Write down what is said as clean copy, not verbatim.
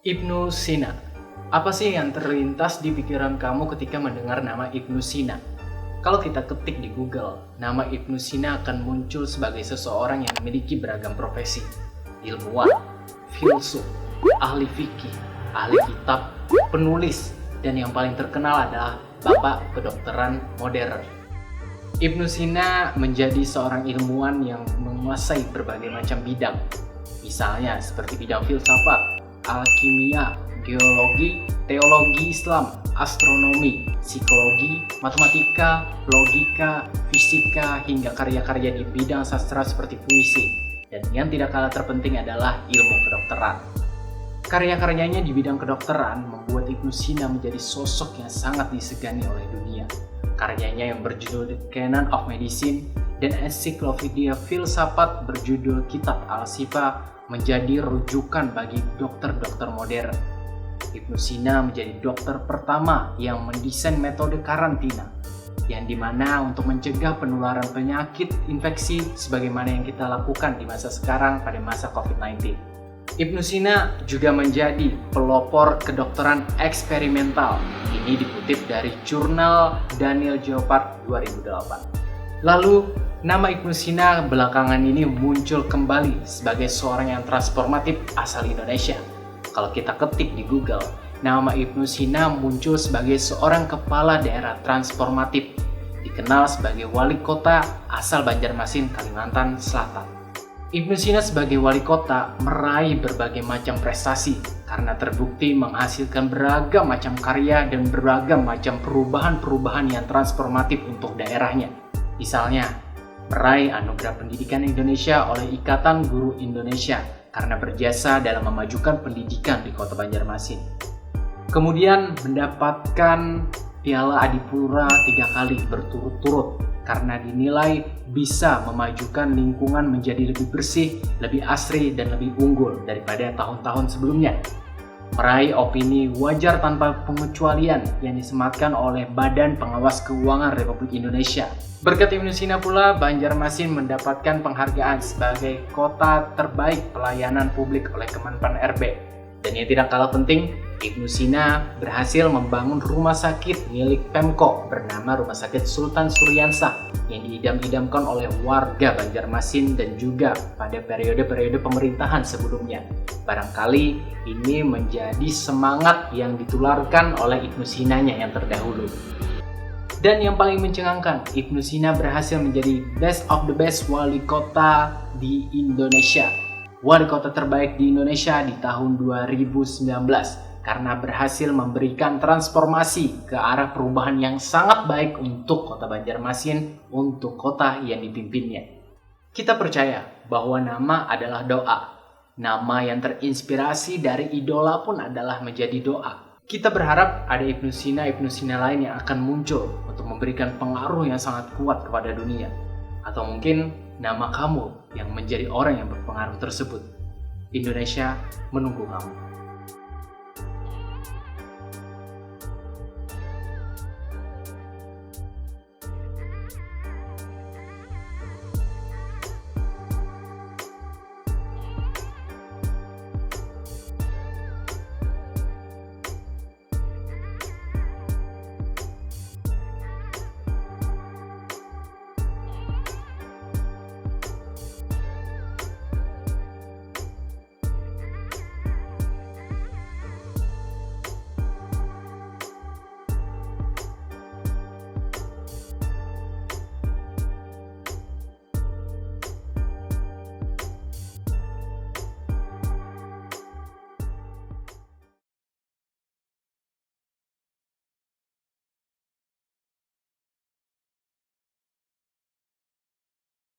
Ibnu Sina. Apa sih yang terlintas di pikiran kamu ketika mendengar nama Ibnu Sina? Kalau kita ketik di Google, nama Ibnu Sina akan muncul sebagai seseorang yang memiliki beragam profesi. Ilmuwan, filsuf, ahli fikih, ahli kitab, penulis, dan yang paling terkenal adalah Bapak Kedokteran Modern. Ibnu Sina menjadi seorang ilmuwan yang menguasai berbagai macam bidang. Misalnya seperti bidang filsafat, alkimia, geologi, teologi Islam, astronomi, psikologi, matematika, logika, fisika, hingga karya-karya di bidang sastra seperti puisi. Dan yang tidak kalah terpenting adalah ilmu kedokteran. Karya-karyanya di bidang kedokteran membuat Ibnu Sina menjadi sosok yang sangat disegani oleh dunia. Karyanya yang berjudul The Canon of Medicine dan ensiklopedia filsafat berjudul Kitab Al-Shifa menjadi rujukan bagi dokter-dokter modern. Ibnu Sina menjadi dokter pertama yang mendesain metode karantina, yang dimana untuk mencegah penularan penyakit infeksi sebagaimana yang kita lakukan di masa sekarang pada masa COVID-19. Ibnu Sina juga menjadi pelopor kedokteran eksperimental. Ini dikutip dari jurnal Daniel Jeopard 2008. Lalu, nama Ibnu Sina belakangan ini muncul kembali sebagai seorang yang transformatif asal Indonesia. Kalau kita ketik di Google, nama Ibnu Sina muncul sebagai seorang kepala daerah transformatif, dikenal sebagai wali kota asal Banjarmasin, Kalimantan Selatan. Ibnu Sina sebagai wali kota meraih berbagai macam prestasi karena terbukti menghasilkan beragam macam karya dan beragam macam perubahan-perubahan yang transformatif untuk daerahnya. Misalnya, meraih Anugerah Pendidikan Indonesia oleh Ikatan Guru Indonesia karena berjasa dalam memajukan pendidikan di Kota Banjarmasin. Kemudian mendapatkan Piala Adipura 3 kali berturut-turut karena dinilai bisa memajukan lingkungan menjadi lebih bersih, lebih asri, dan lebih unggul daripada tahun-tahun sebelumnya. Meraih opini wajar tanpa pengecualian yang disematkan oleh Badan Pengawas Keuangan Republik Indonesia. Berkat Ibnu Sina pula, Banjarmasin mendapatkan penghargaan sebagai kota terbaik pelayanan publik oleh Kemenpan RB. Dan yang tidak kalah penting, Ibnu Sina berhasil membangun rumah sakit milik Pemko bernama Rumah Sakit Sultan Suryansah yang diidam-idamkan oleh warga Banjarmasin dan juga pada periode-periode pemerintahan sebelumnya. Barangkali ini menjadi semangat yang ditularkan oleh Ibnu Sinanya yang terdahulu. Dan yang paling mencengangkan, Ibnu Sina berhasil menjadi best of the best wali kota di Indonesia. Wali kota terbaik di Indonesia di tahun 2019 karena berhasil memberikan transformasi ke arah perubahan yang sangat baik untuk kota Banjarmasin, untuk kota yang dipimpinnya. Kita percaya bahwa nama adalah doa. Nama yang terinspirasi dari idola pun adalah menjadi doa. Kita berharap ada Ibnu Sina lain yang akan muncul untuk memberikan pengaruh yang sangat kuat kepada dunia. Atau mungkin nama kamu yang menjadi orang yang berpengaruh tersebut. Indonesia menunggu kamu.